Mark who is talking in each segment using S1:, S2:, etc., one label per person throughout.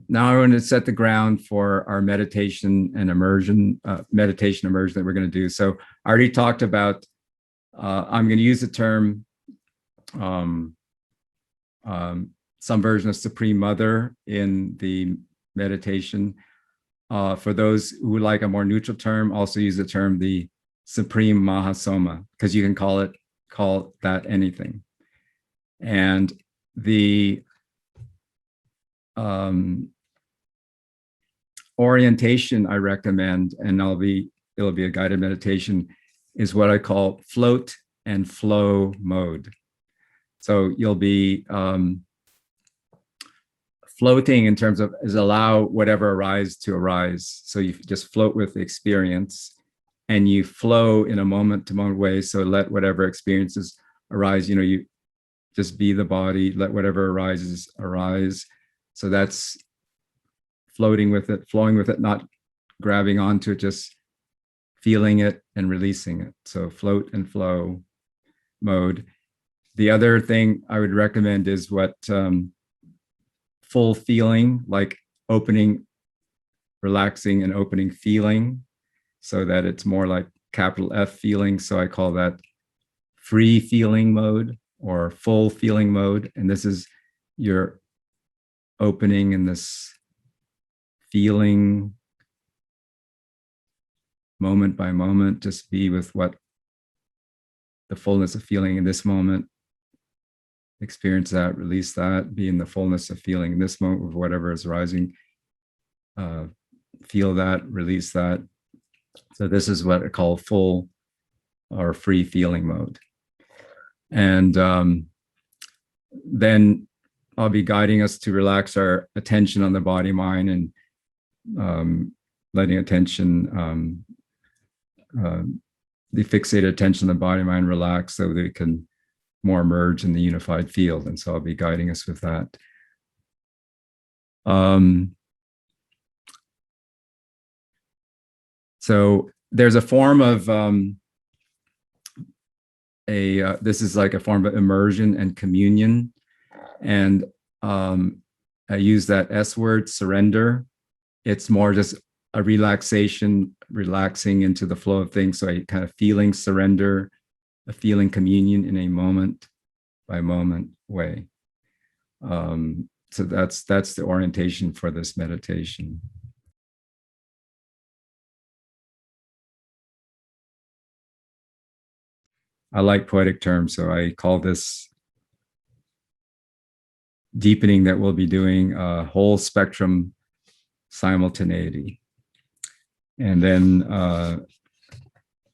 S1: now I want to set the ground for our meditation and immersion, meditation immersion that we're going to do. So I already talked about, I'm going to use the term, um, some version of Supreme Mother in the meditation. For those who like a more neutral term, also use the term the Supreme Mahasoma, because you can call that anything. And the orientation I recommend, and it'll be a guided meditation, is what I call float and flow mode. So you'll be floating in terms of is allow whatever arises to arise. So you just float with the experience, and you flow in a moment-to-moment way. So let whatever experiences arise. You just be the body. Let whatever arises arise. So that's floating with it, flowing with it, not grabbing onto it, just feeling it and releasing it. So float and flow mode. The other thing I would recommend is what full feeling, like opening, relaxing and opening feeling, so that it's more like capital F feeling. So I call that free feeling mode or full feeling mode. And this is your opening in this feeling moment by moment, just be with what the fullness of feeling in this moment, experience that, release that, be in the fullness of feeling in this moment with whatever is rising, feel that, release that. So this is what I call full or free feeling mode. And then I'll be guiding us to relax our attention on the body, mind, and letting attention, the fixated attention on the body, mind relax so that it can more merge in the unified field. And so I'll be guiding us with that. So there's a form of this is like a form of immersion and communion. And I use that S word, surrender. It's more just a relaxation, relaxing into the flow of things. So I kind of feeling surrender, a feeling communion in a moment by moment way. So that's the orientation for this meditation. I like poetic terms, so I call this deepening that we'll be doing a whole spectrum simultaneity. And then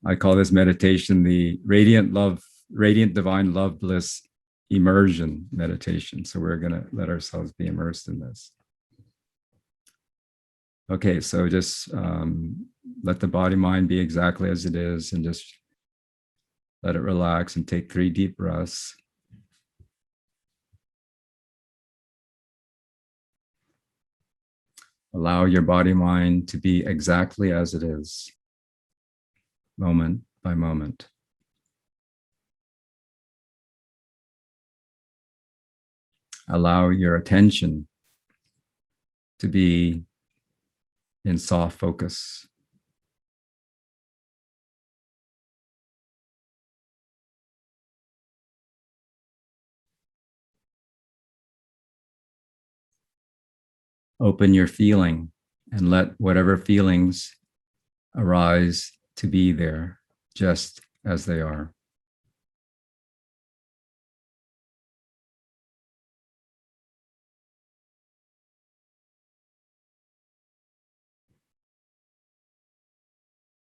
S1: I call this meditation the radiant divine love bliss immersion meditation. So we're going to let ourselves be immersed in this. Okay, so just let the body mind be exactly as it is, and just let it relax and take 3 deep breaths. Allow your body mind to be exactly as it is, moment by moment. Allow your attention to be in soft focus. Open your feeling and let whatever feelings arise to be there just as they are.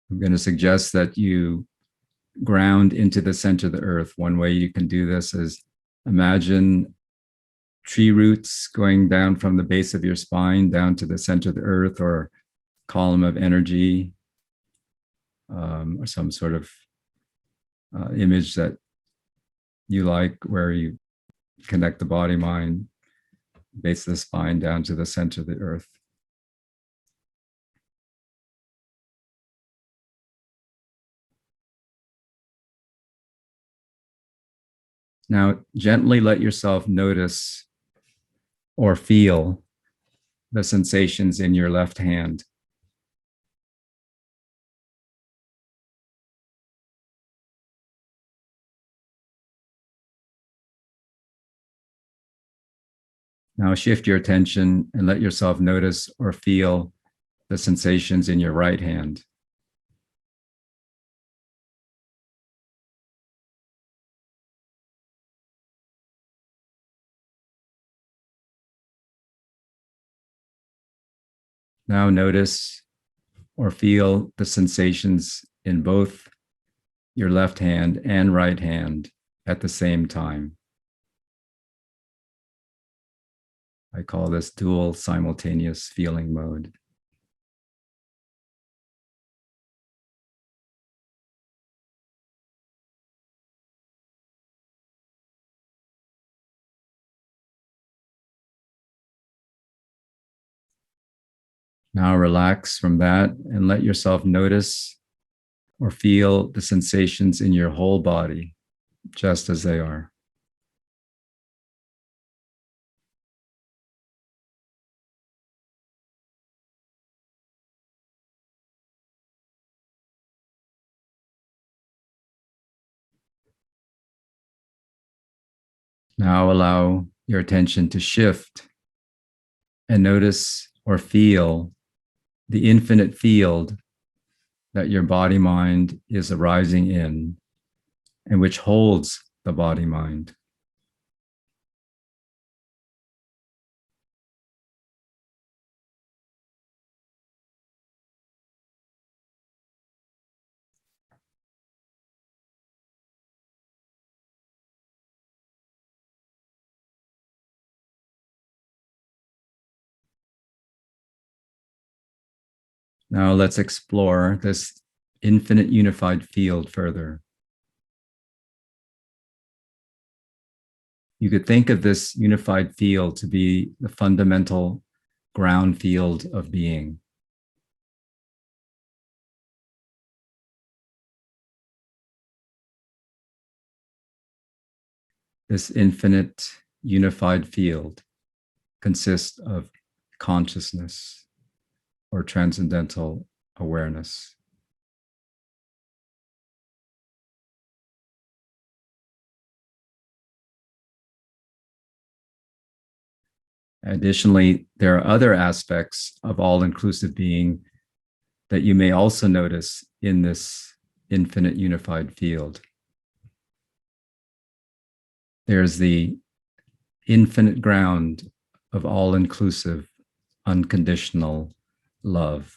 S1: I'm going to suggest that you ground into the center of the earth. One way you can do this is imagine tree roots going down from the base of your spine down to the center of the earth, or column of energy, or some sort of image that you like, where you connect the body, mind, base of the spine down to the center of the earth. Now, gently let yourself notice or feel the sensations in your left hand. Now shift your attention and let yourself notice or feel the sensations in your right hand. Now notice or feel the sensations in both your left hand and right hand at the same time. I call this dual simultaneous feeling mode. Now relax from that and let yourself notice or feel the sensations in your whole body, just as they are. Now allow your attention to shift and notice or feel the infinite field that your body mind is arising in and which holds the body mind. Now let's explore this infinite unified field further. You could think of this unified field to be the fundamental ground field of being. This infinite unified field consists of consciousness or transcendental awareness. Additionally, there are other aspects of all-inclusive being that you may also notice in this infinite unified field. There's the infinite ground of all-inclusive, unconditional love.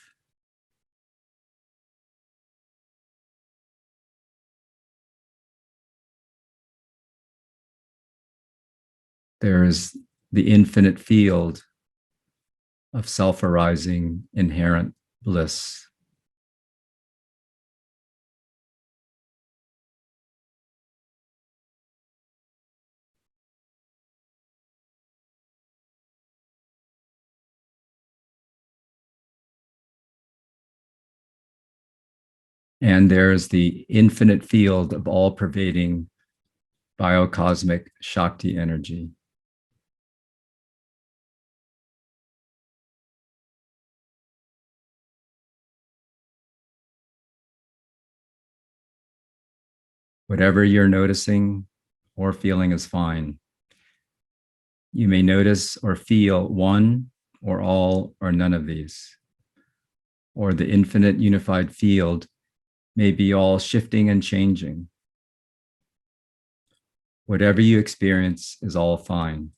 S1: There is the infinite field of self-arising inherent bliss. And there's the infinite field of all-pervading biocosmic Shakti energy. Whatever you're noticing or feeling is fine. You may notice or feel one or all or none of these. Or the infinite unified field may be all shifting and changing. Whatever you experience is all fine.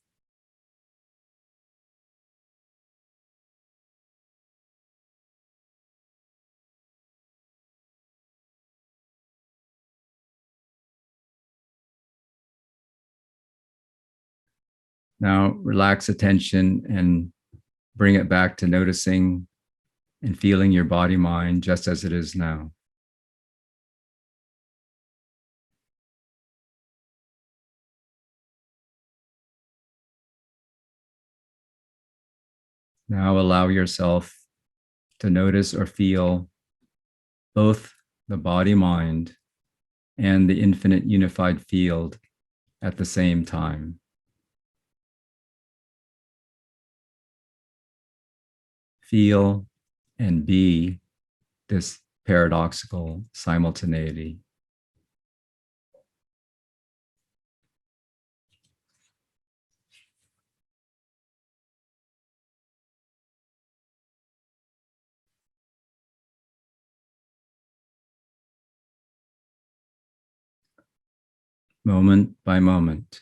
S1: Now relax attention and bring it back to noticing and feeling your body mind just as it is now. Now allow yourself to notice or feel both the body mind and the infinite unified field at the same time. Feel and be this paradoxical simultaneity. Moment by moment.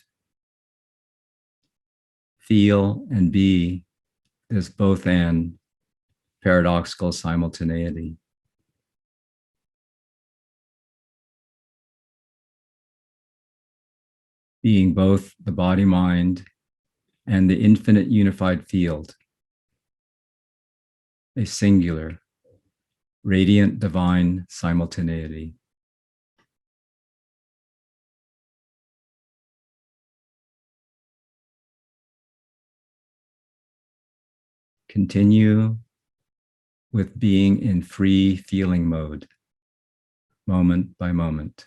S1: Feel and be this both and paradoxical simultaneity. Being both the body mind and the infinite unified field, a singular, radiant divine simultaneity. Continue with being in free feeling mode, moment by moment.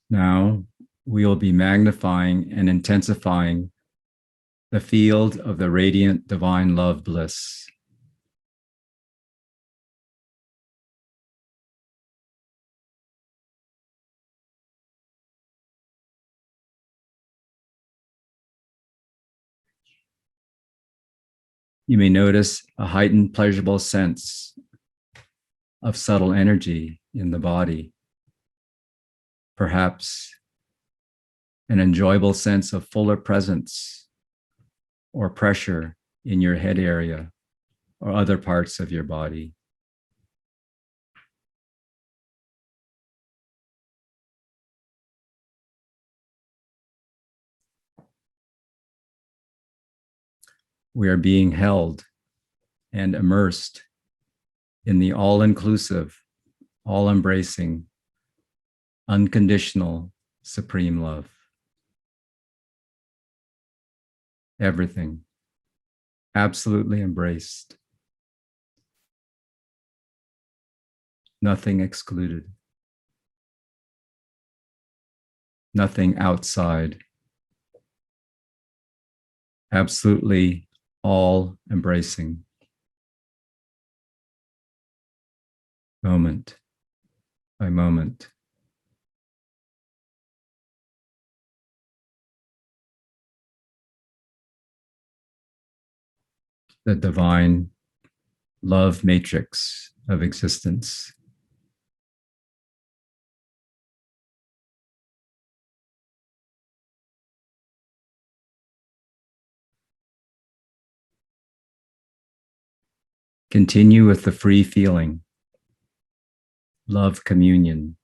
S1: Now we will be magnifying and intensifying the field of the radiant divine love bliss. You may notice a heightened pleasurable sense of subtle energy in the body, perhaps an enjoyable sense of fuller presence or pressure in your head area or other parts of your body. We are being held and immersed in the all-inclusive, all-embracing, unconditional, supreme love. Everything, absolutely embraced, nothing excluded, nothing outside, absolutely all embracing, moment by moment. The divine love matrix of existence. Continue with the free feeling, love communion,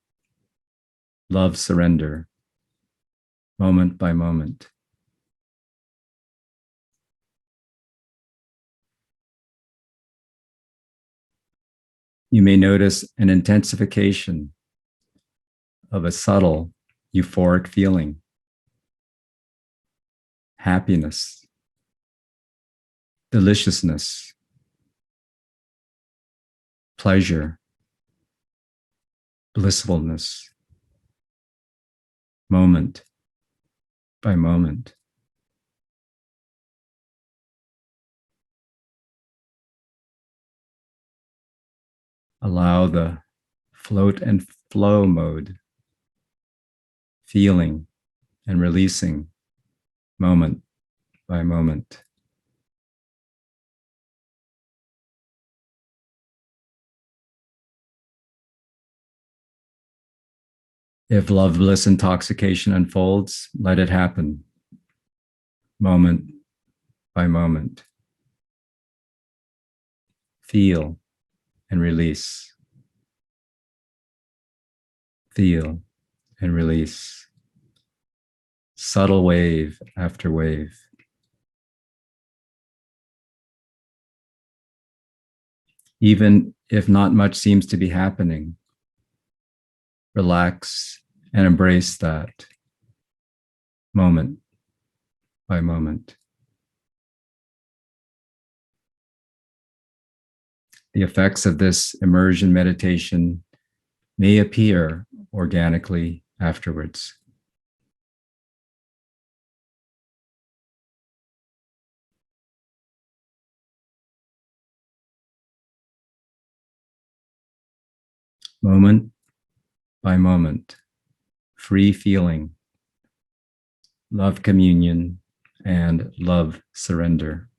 S1: love surrender, moment by moment. You may notice an intensification of a subtle euphoric feeling, happiness, deliciousness, pleasure, blissfulness, moment by moment. Allow the float and flow mode, feeling and releasing moment by moment. If love bliss intoxication unfolds, let it happen, moment by moment. Feel and release. Feel and release. Subtle wave after wave. Even if not much seems to be happening, relax and embrace that moment by moment. The effects of this immersion meditation may appear organically afterwards. Moment by moment, free feeling, love communion, and love surrender.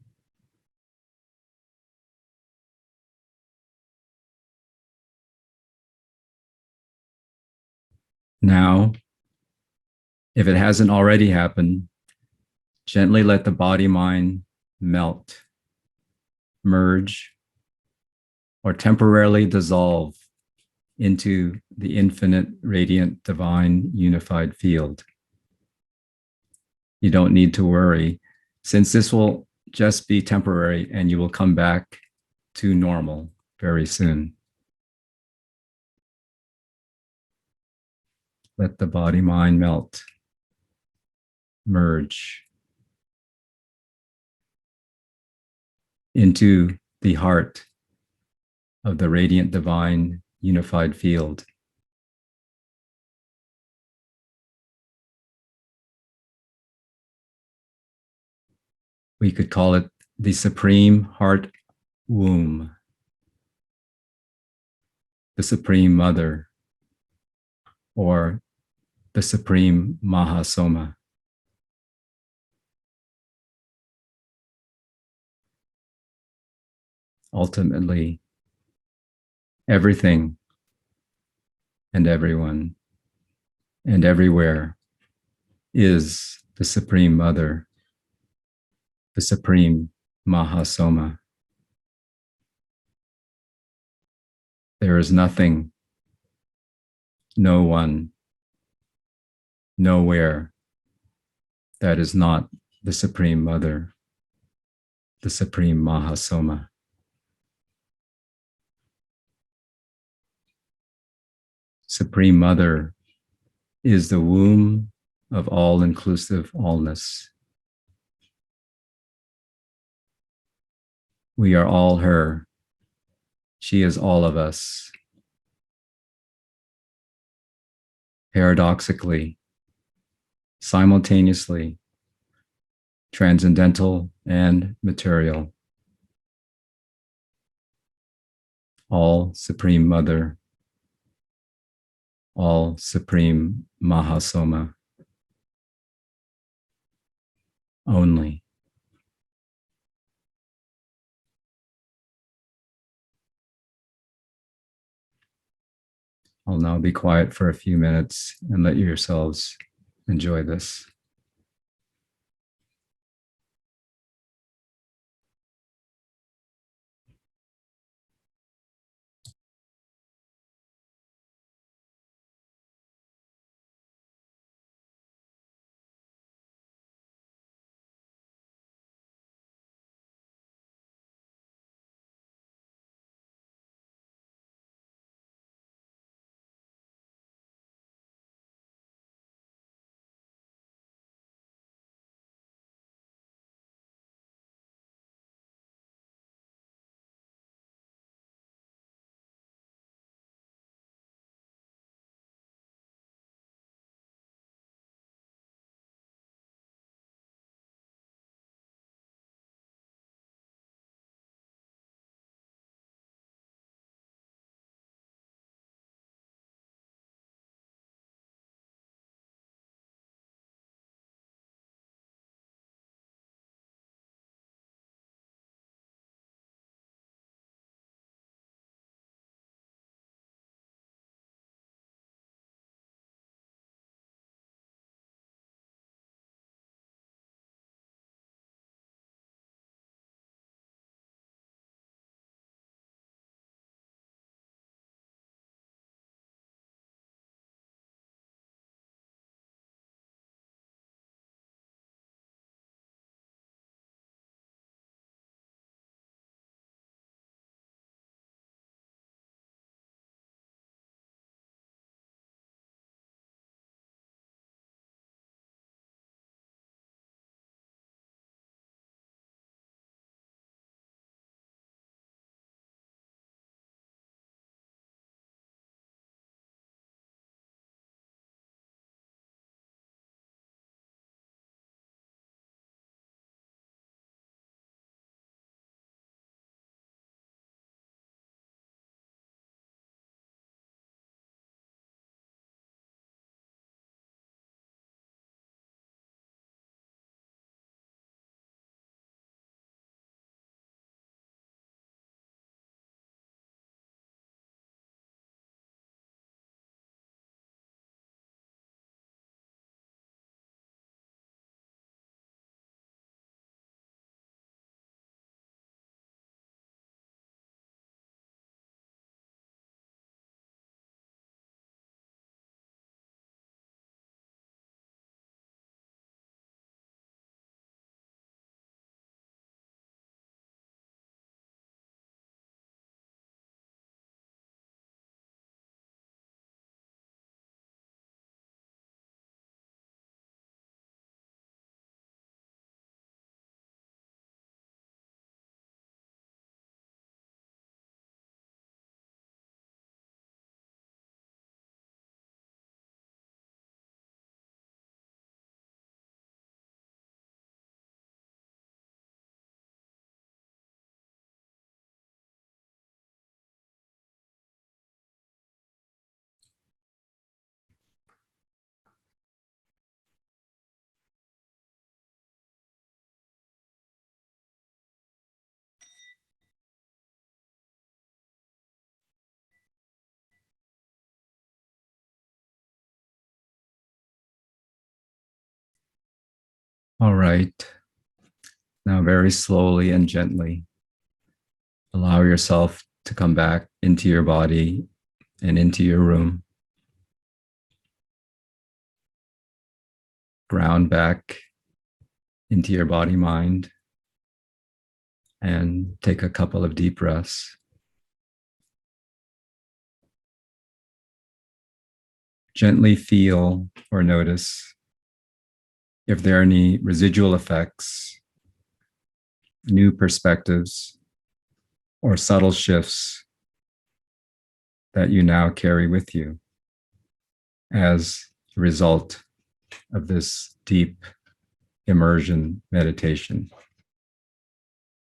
S1: Now, if it hasn't already happened, gently let the body mind melt, merge, or temporarily dissolve into the infinite, radiant, divine, unified field. You don't need to worry, since this will just be temporary and you will come back to normal very soon. Let the body mind melt, merge into the heart of the radiant, divine, unified field. We could call it the Supreme Heart Womb, the Supreme Mother, or the Supreme Mahasoma. Ultimately, everything and everyone and everywhere is the Supreme Mother, the Supreme Mahasoma. There is nothing, no one, nowhere that is not the Supreme Mother, the Supreme Mahasoma. Supreme Mother is the womb of all-inclusive allness. We are all her. She is all of us. Paradoxically, simultaneously, transcendental and material. All Supreme Mother, all Supreme Mahasoma. Only. I'll now be quiet for a few minutes and let yourselves enjoy this. All right. Now, very slowly and gently, allow yourself to come back into your body and into your room. Ground back into your body, mind, and take a couple of deep breaths. Gently feel or notice if there are any residual effects, new perspectives, or subtle shifts that you now carry with you as a result of this deep immersion meditation.